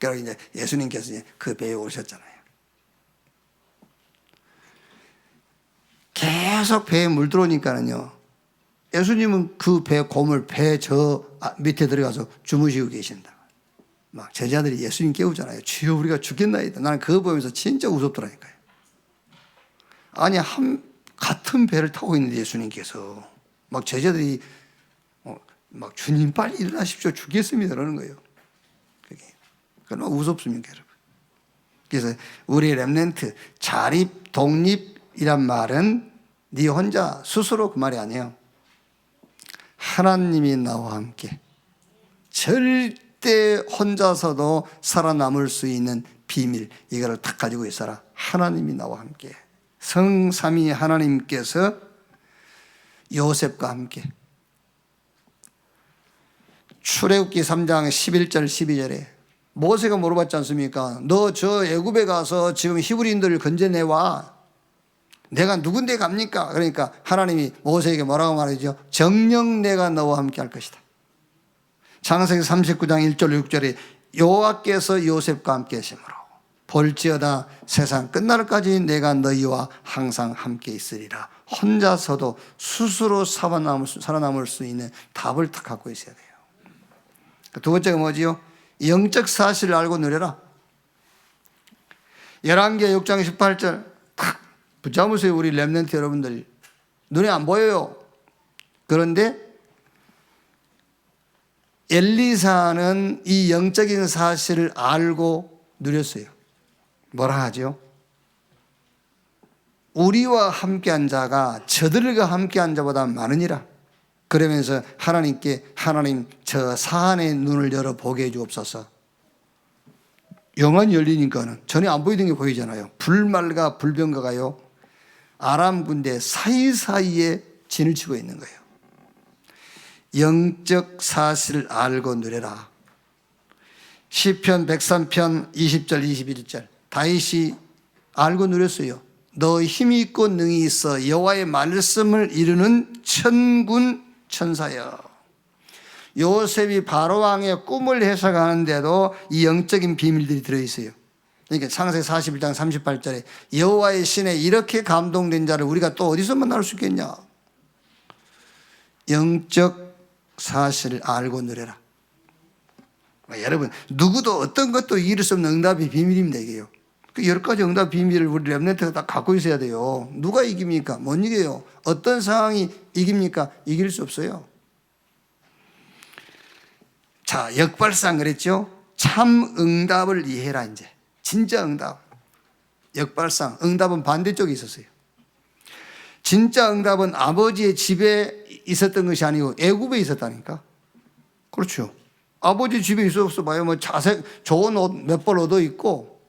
그래서 이제 예수님께서 이제 그 배에 오셨잖아요. 계속 배에 물 들어오니까는요. 예수님은 그 배 고물, 배 저 밑에 들어가서 주무시고 계신다. 막 제자들이 예수님 깨우잖아요. 주여 우리가 죽겠나이다. 나는 그거 보면서 진짜 무섭더라니까요. 아니 같은 배를 타고 있는데 예수님께서 막 제자들이 막 주님 빨리 일어나십시오. 죽겠습니다. 그러는 거예요. 그게 얼마나 무섭습니까, 여러분. 그래서 우리 렘넌트 자립, 독립이란 말은 네 혼자 스스로 그 말이 아니에요. 하나님이 나와 함께 절대 혼자서도 살아남을 수 있는 비밀, 이거를 딱 가지고 있어라. 하나님이 나와 함께. 성삼위 하나님께서 요셉과 함께. 출애굽기 3장 11절 12절에 모세가 물어봤지 않습니까? 너 저 애굽에 가서 지금 히브리인들을 건져내와. 내가 누군데 갑니까? 그러니까 하나님이 모세에게 뭐라고 말하죠? 정녕 내가 너와 함께 할 것이다. 창세기 39장 1절 6절에 여호와께서 요셉과 함께 하심으로 볼지어다 세상 끝날까지 내가 너희와 항상 함께 있으리라. 혼자서도 스스로 살아남을 수 있는 답을 딱 갖고 있어야 돼요. 두 번째가 뭐지요? 영적 사실을 알고 누려라. 열왕기하 6장 18절 탁 붙잡으세요. 우리 렘넌트 여러분들. 눈에 안 보여요. 그런데 엘리사는 이 영적인 사실을 알고 누렸어요. 뭐라 하죠? 우리와 함께한 자가 저들과 함께한 자보다 많으니라. 그러면서 하나님께 하나님 저 사안의 눈을 열어보게 해주옵소서. 영안이 열리니까는 전에 안 보이던 게 보이잖아요. 불말과 불병거가요 아람 군대 사이사이에 진을 치고 있는 거예요. 영적 사실을 알고 누려라. 시편 103편 20절 21절 다윗이 알고 누렸어요. 너 힘이 있고 능이 있어 여호와의 말씀을 이루는 천군 천사여. 요셉이 바로왕의 꿈을 해석하는데도 이 영적인 비밀들이 들어있어요. 그러니까 창세기 41장 38절에 여호와의 신에 이렇게 감동된 자를 우리가 또 어디서 만날 수 있겠냐. 영적 사실을 알고 누려라. 여러분 누구도 어떤 것도 이길 수 없는 응답의 비밀입니다. 이게요. 그 10가지 응답 비밀을 우리 렘넌트가 다 갖고 있어야 돼요. 누가 이깁니까? 못 이겨요. 어떤 상황이 이깁니까? 이길 수 없어요. 자, 역발상 그랬죠? 참 응답을 이해해라 이제. 진짜 응답. 역발상. 응답은 반대쪽에 있었어요. 진짜 응답은 아버지의 집에 있었던 것이 아니고 애굽에 있었다니까. 그렇죠. 아버지 집에 있었어 봐요. 뭐 자색 좋은 옷 몇 벌 얻어 입고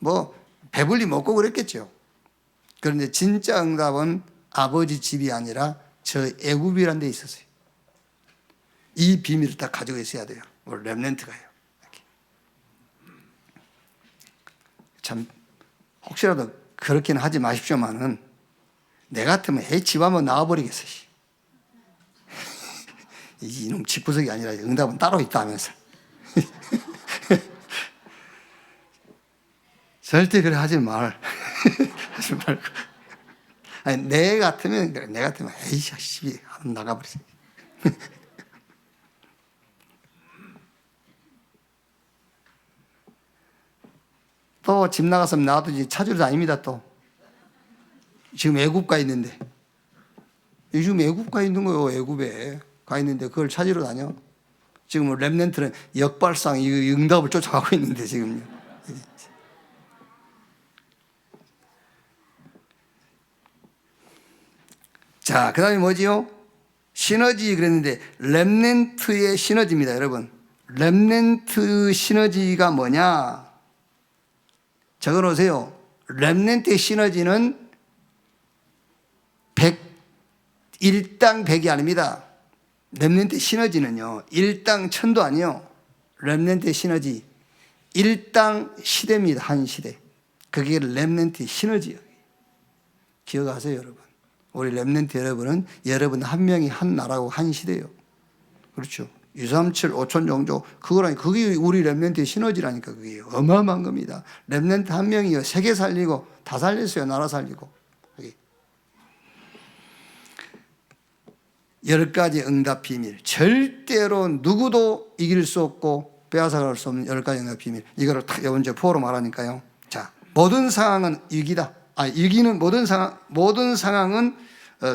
뭐 배불리 먹고 그랬겠죠. 그런데 진짜 응답은 아버지 집이 아니라 저 애굽이라는 데 있었어요. 이 비밀을 다 가지고 있어야 돼요. 우리 렘넌트가요. 참 혹시라도 그렇게는 하지 마십시오만은 내 같으면 집 한번 나와버리겠어. 이놈 집구석이 아니라 응답은 따로 있다 하면서. 절대 그래 하지 하지 말고. 아니, 내 같으면 그래. 내 같으면 에이씨, 시비 한번 나가버리지. 또 집 나갔으면 놔두지 찾으러 다닙니다. 또 지금 애굽 가 있는데 요즘 애굽 가 있는 거예요. 애굽에 가 있는데 그걸 찾으러 다녀. 지금 렘넌트는 역발상 이 응답을 쫓아가고 있는데 지금요. 자, 그 다음에 뭐지요? 시너지 그랬는데 렘넌트의 시너지입니다. 여러분 렘넌트 시너지가 뭐냐? 적어놓으세요. 렘넌트의 시너지는 100당 100이 아닙니다. 렘넌트의 시너지는요 1당 1000도 아니요. 렘넌트의 시너지 1당 시대입니다. 한 시대. 그게 렘넌트의 시너지예요. 기억하세요 여러분. 우리 렘넌트 여러분은 여러분 한 명이 한 나라고 한 시대예요. 그렇죠. 237 5천 종족 그게 우리 렘넌트의 시너지라니까. 그게 어마어마한 겁니다. 렘넌트 한 명이요 세계 살리고 다 살렸어요. 나라 살리고. 10가지 응답 비밀. 절대로 누구도 이길 수 없고 빼앗아갈 수 없는 10가지 응답 비밀. 이거를 딱 먼저 포로 말하니까요. 자, 모든 상황은 위기다. 위기는 모든 상황은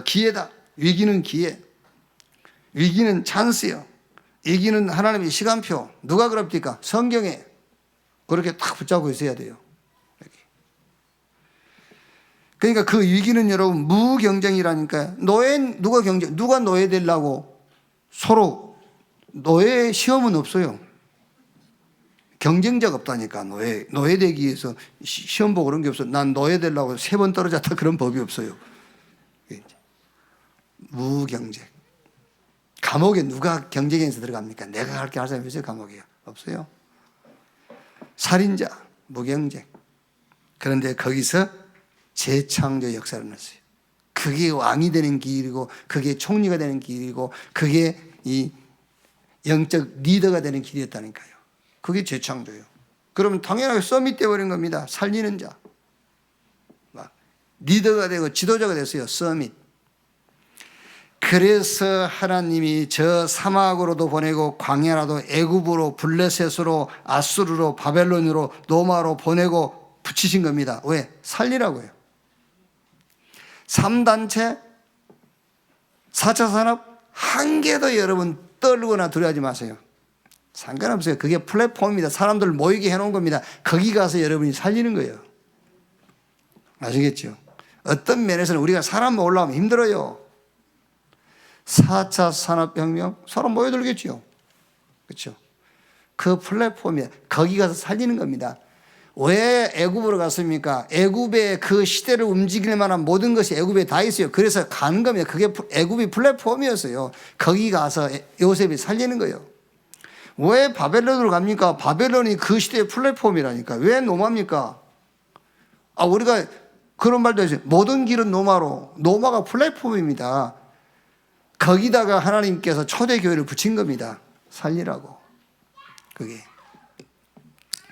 기회다. 위기는 기회. 위기는 찬스요. 위기는 하나님의 시간표. 누가 그럽니까? 성경에 그렇게 딱 붙잡고 있어야 돼요. 그러니까 그 위기는 여러분 무경쟁이라니까요. 누가 노예 되려고 서로 노예 시험은 없어요. 경쟁자가 없다니까. 노예 되기 위해서 시험 보고 그런 게 없어. 난 노예 되려고 3번 떨어졌다 그런 법이 없어요. 무경쟁. 감옥에 누가 경쟁에서 들어갑니까? 내가 할 게 할 사람이 있어요? 감옥이요? 없어요. 살인자, 무경쟁. 그런데 거기서 재창조 역사를 넣었어요. 그게 왕이 되는 길이고 그게 총리가 되는 길이고 그게 이 영적 리더가 되는 길이었다니까요. 그게 재창조예요. 그러면 당연하게 서밋 되어버린 겁니다. 살리는 자. 리더가 되고 지도자가 됐어요. 서밋. 그래서 하나님이 저 사막으로도 보내고 광야라도 애굽으로 블레셋으로 아수르로 바벨론으로 노마로 보내고 붙이신 겁니다. 왜? 살리라고요. 3단체 4차 산업 한 개도 여러분 떨거나 두려워하지 마세요. 상관없어요. 그게 플랫폼입니다. 사람들 모이게 해놓은 겁니다. 거기 가서 여러분이 살리는 거예요. 아시겠죠? 어떤 면에서는 우리가 사람 올라오면 힘들어요. 4차 산업혁명 사람 모여들겠죠. 그렇죠? 그 플랫폼이야. 거기 가서 살리는 겁니다. 왜 애굽으로 갔습니까? 애굽의 그 시대를 움직일 만한 모든 것이 애굽에 다 있어요. 그래서 가는 겁니다. 그게 애굽이 플랫폼이었어요. 거기 가서 요셉이 살리는 거예요. 왜 바벨론으로 갑니까? 바벨론이 그 시대의 플랫폼이라니까. 왜 노마입니까? 우리가 그런 말도 했어요. 모든 길은 노마로. 노마가 플랫폼입니다. 거기다가 하나님께서 초대교회를 붙인 겁니다. 살리라고. 그게.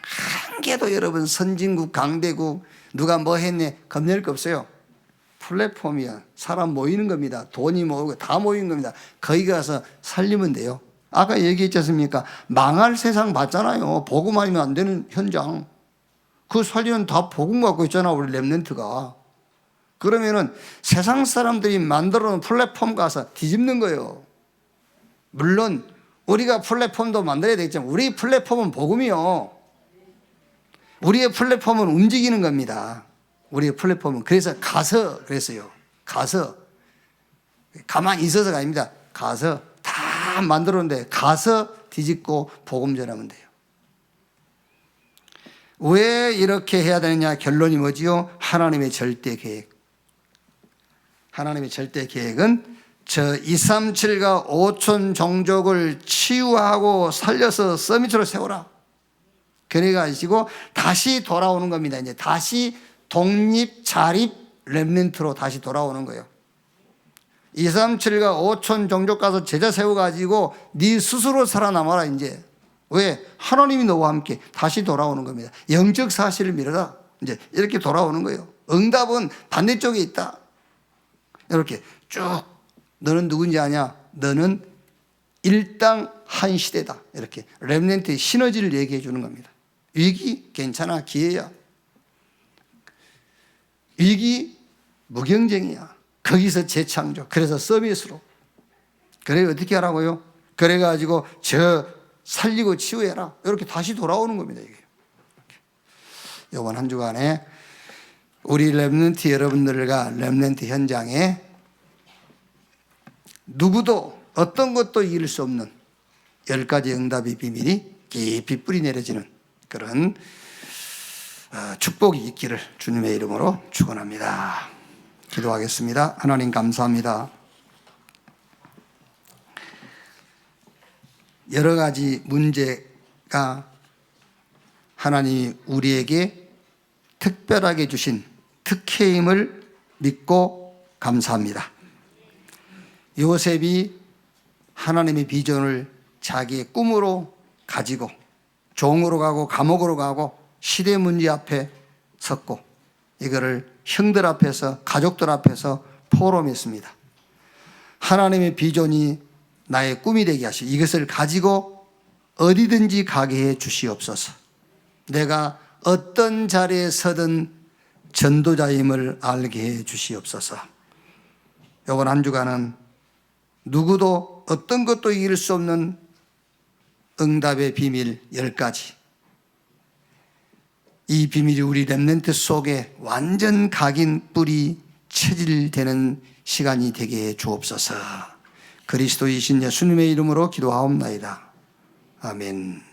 한 개도 여러분 선진국, 강대국, 누가 뭐 했네. 겁낼 거 없어요. 플랫폼이야. 사람 모이는 겁니다. 돈이 모이고 다 모이는 겁니다. 거기 가서 살리면 돼요. 아까 얘기했지 않습니까? 망할 세상 봤잖아요. 복음 아니면 안 되는 현장. 그 살리는 다 복음 갖고 있잖아, 우리 렘넌트가. 그러면은 세상 사람들이 만들어 놓은 플랫폼 가서 뒤집는 거예요. 물론 우리가 플랫폼도 만들어야 되겠지만 우리 플랫폼은 복음이요. 우리의 플랫폼은 움직이는 겁니다. 우리의 플랫폼은. 그래서 가서 그랬어요. 가서. 가만히 있어서가 아닙니다. 가서 다 만들었는데 가서 뒤집고 복음 전하면 돼요. 왜 이렇게 해야 되느냐? 결론이 뭐지요? 하나님의 절대 계획. 하나님의 절대 계획은 저 237과 5천 종족을 치유하고 살려서 서밋으로 세워라. 그래가지고 다시 돌아오는 겁니다. 이제 다시 독립, 자립, 렘넌트로 다시 돌아오는 거예요. 237과 5천 종족 가서 제자 세워가지고 네 스스로 살아남아라 이제. 왜? 하나님이 너와 함께 다시 돌아오는 겁니다. 영적 사실을 믿어라. 이제 이렇게 돌아오는 거예요. 응답은 반대쪽에 있다. 이렇게 쭉. 너는 누군지 아냐? 너는 일당 한 시대다. 이렇게 렘넌트의 시너지를 얘기해 주는 겁니다. 위기 괜찮아. 기회야. 위기 무경쟁이야. 거기서 재창조. 그래서 서비스로. 그래 어떻게 하라고요? 그래가지고 저 살리고 치유해라. 이렇게 다시 돌아오는 겁니다. 이게. 이번 한 주간에 우리 렘넌트 여러분들과 렘넌트 현장에 누구도 어떤 것도 이길 수 없는 10가지 응답의 비밀이 깊이 뿌리 내려지는 그런 축복이 있기를 주님의 이름으로 축원합니다. 기도하겠습니다. 하나님 감사합니다. 여러 가지 문제가 하나님이 우리에게 특별하게 주신 특혜임을 믿고 감사합니다. 요셉이 하나님의 비전을 자기의 꿈으로 가지고 종으로 가고 감옥으로 가고 시대 문제 앞에 섰고 이거를 형들 앞에서 가족들 앞에서 포럼했습니다. 하나님의 비전이 나의 꿈이 되게 하시고 이것을 가지고 어디든지 가게 해 주시옵소서. 내가 어떤 자리에 서든 전도자임을 알게 해 주시옵소서. 이번 한 주간은 누구도 어떤 것도 이길 수 없는 응답의 비밀 10가지. 이 비밀이 우리 렘넌트 속에 완전 각인 뿌리 체질되는 시간이 되게 해 주옵소서. 그리스도이신 예수님의 이름으로 기도하옵나이다. 아멘.